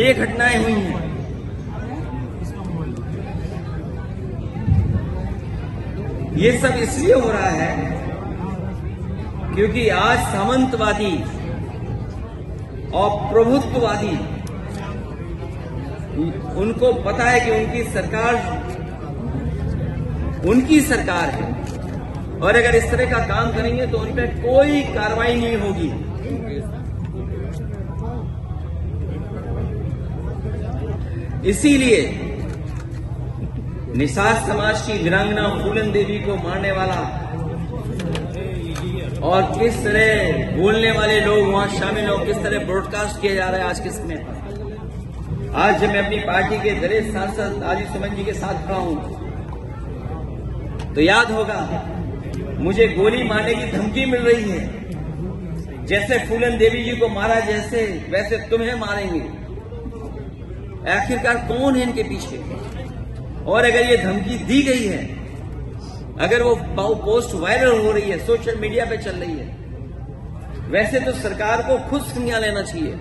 ये घटनाएं हुई हैं। ये सब इसलिए हो रहा है क्योंकि आज सामंतवादी और प्रभुत्ववादी उनको पता है कि उनकी सरकार है और अगर इस तरह का काम करेंगे तो उन पर कोई कार्रवाई नहीं होगी। इसीलिए निषाद समाज की वीरांगना फूलन देवी को मारने वाला और किस तरह बोलने वाले लोग वहां शामिल हो, किस तरह ब्रॉडकास्ट किया जा रहा है आज के समय पर। आज जब मैं अपनी पार्टी के दलित सांसद आजी सुमन जी के साथ खड़ा हूं तो याद होगा मुझे गोली मारने की धमकी मिल रही है। जैसे फूलन देवी जी को मारा जैसे वैसे तुम्हें मारेंगे। आखिरकार कौन है इनके पीछे? और अगर ये धमकी दी गई है, अगर वो पोस्ट वायरल हो रही है, सोशल मीडिया पे चल रही है, वैसे तो सरकार को खुद संज्ञान लेना चाहिए।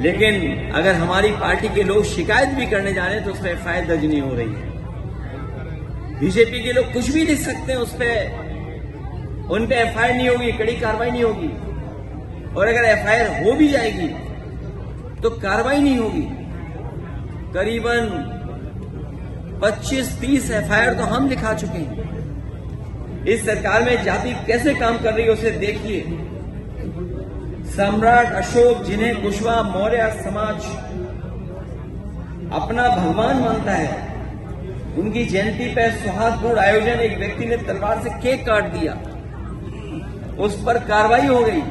लेकिन अगर हमारी पार्टी के लोग शिकायत भी करने जा रहे हैं तो उस पर एफआईआर दर्ज नहीं हो रही है। बीजेपी के लोग कुछ भी लिख सकते हैं, उस पर उन पे एफआईआर नहीं होगी, कड़ी कार्रवाई नहीं होगी। और अगर एफआईआर हो भी जाएगी तो कार्रवाई नहीं होगी। करीबन 25-30 एफआईआर तो हम लिखा चुके हैं। इस सरकार में जाति कैसे काम कर रही है उसे देखिए। सम्राट अशोक, जिन्हें कुशवाहा मौर्य समाज अपना भगवान मानता है, उनकी जयंती पर सौहार्दपूर्ण आयोजन एक व्यक्ति ने तलवार से केक काट दिया, उस पर कार्रवाई हो गई।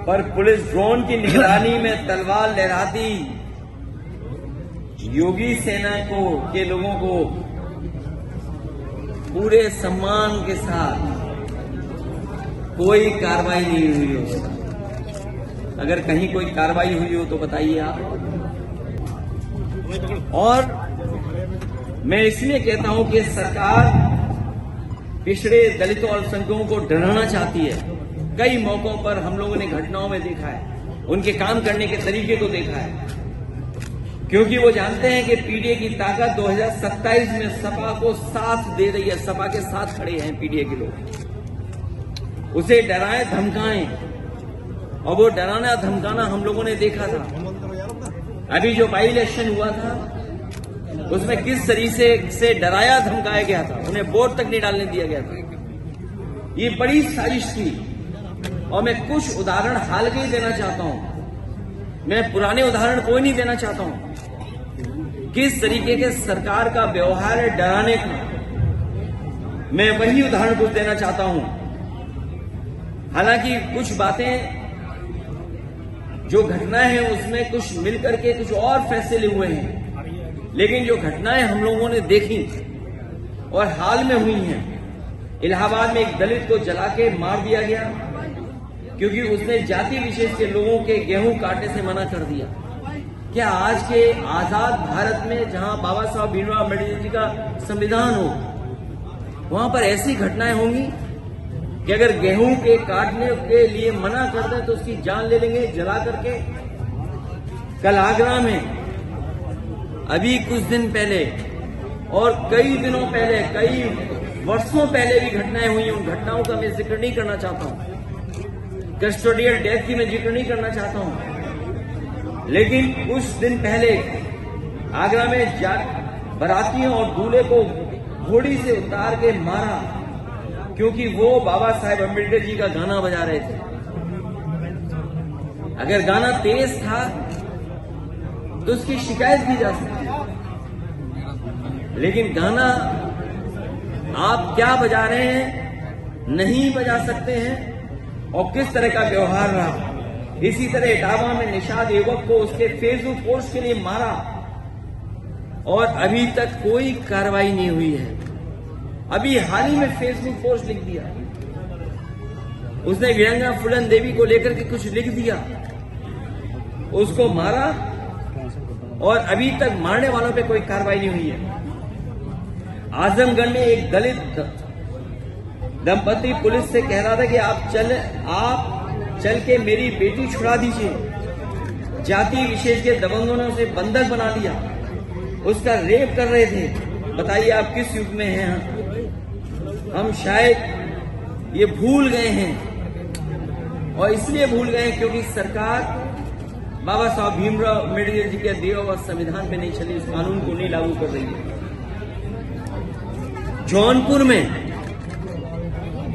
पर पुलिस ड्रोन की निगरानी में तलवार लहराती योगी सेना के लोगों को पूरे सम्मान के साथ कोई कार्रवाई नहीं हुई हो। अगर कहीं कोई कार्रवाई हुई हो तो बताइए आप। और मैं इसलिए कहता हूं कि सरकार पिछड़े दलितों और अल्पसंख्यकों को डराना चाहती है। कई मौकों पर हम लोगों ने घटनाओं में देखा है, उनके काम करने के तरीके को देखा है, क्योंकि वो जानते हैं कि पीडीए की ताकत 2027 में सपा को साथ दे रही है। सपा के साथ खड़े हैं पीडीए के लोग। उसे डराएं धमकाएं, और वो डराना धमकाना हम लोगों ने देखा था। अभी जो बाई इलेक्शन हुआ था उसमें किस तरीके से डराया धमकाया गया था, उन्हें वोट तक नहीं डालने दिया गया था। ये बड़ी साजिश थी। और मैं कुछ उदाहरण हाल के ही देना चाहता हूं, मैं पुराने उदाहरण कोई नहीं देना चाहता हूं। किस तरीके के सरकार का व्यवहार है डराने का, मैं वही उदाहरण कुछ देना चाहता हूं। हालांकि कुछ बातें जो घटनाएं हैं उसमें कुछ मिलकर के कुछ और फैसले हुए हैं, लेकिन जो घटनाएं हम लोगों ने देखी और हाल में हुई हैं, इलाहाबाद में एक दलित को जला के मार दिया गया क्योंकि उसने जाति विशेष के लोगों के गेहूं काटने से मना कर दिया। क्या आज के आजाद भारत में, जहां बाबा साहब भीमराव अम्बेडकर जी का संविधान हो, वहां पर ऐसी घटनाएं होंगी कि अगर गेहूं के काटने के लिए मना कर दें तो उसकी जान ले लेंगे जला करके? कल आगरा में अभी कुछ दिन पहले और कई दिनों पहले, कई वर्षों पहले भी घटनाएं हुई। उन घटनाओं का मैं जिक्र नहीं करना चाहता हूं, कस्टोडियल डेथ की मैं जिक्र नहीं करना चाहता हूं। लेकिन कुछ दिन पहले आगरा में बारातियों और दूल्हे को घोड़ी से उतार के मारा क्योंकि वो बाबा साहेब अम्बेडकर जी का गाना बजा रहे थे। अगर गाना तेज था तो उसकी शिकायत की जा सकती है, लेकिन गाना आप क्या बजा रहे हैं नहीं बजा सकते हैं। और किस तरह का व्यवहार रहा। इसी तरह इटावा में निषाद युवक को उसके फेसबुक पोस्ट के लिए मारा और अभी तक कोई कार्रवाई नहीं हुई है। अभी हाल ही में फेसबुक पोस्ट लिख दिया, उसने वीरांगना फूलन देवी को लेकर के कुछ लिख दिया, उसको मारा और अभी तक मारने वालों पे कोई कार्रवाई नहीं हुई है। आजमगढ़ में एक दलित दंपति पुलिस से कह रहा था कि आप चल के मेरी बेटी छुड़ा दीजिए। जाति विशेष के दबंगों ने उसे बंधक बना लिया, उसका रेप कर रहे थे। बताइए आप किस युग में हैं हम शायद ये भूल गए हैं, और इसलिए भूल गए क्योंकि सरकार बाबा साहब भीमराव अम्बेडकर जी के दिए हुए संविधान पे नहीं चली, उस कानून को नहीं लागू कर रही है। जौनपुर में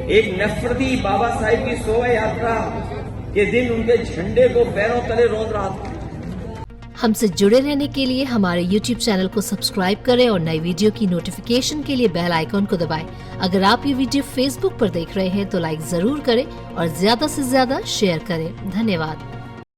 एक नफरती बाबा साहिब की शोभा यात्रा के दिन उनके झंडे को पैरों तले रौंद रहा था। हमसे जुड़े रहने के लिए हमारे YouTube चैनल को सब्सक्राइब करें और नई वीडियो की नोटिफिकेशन के लिए बेल आइकॉन को दबाएं। अगर आप ये वीडियो Facebook पर देख रहे हैं तो लाइक जरूर करें और ज्यादा से ज्यादा शेयर करें। धन्यवाद।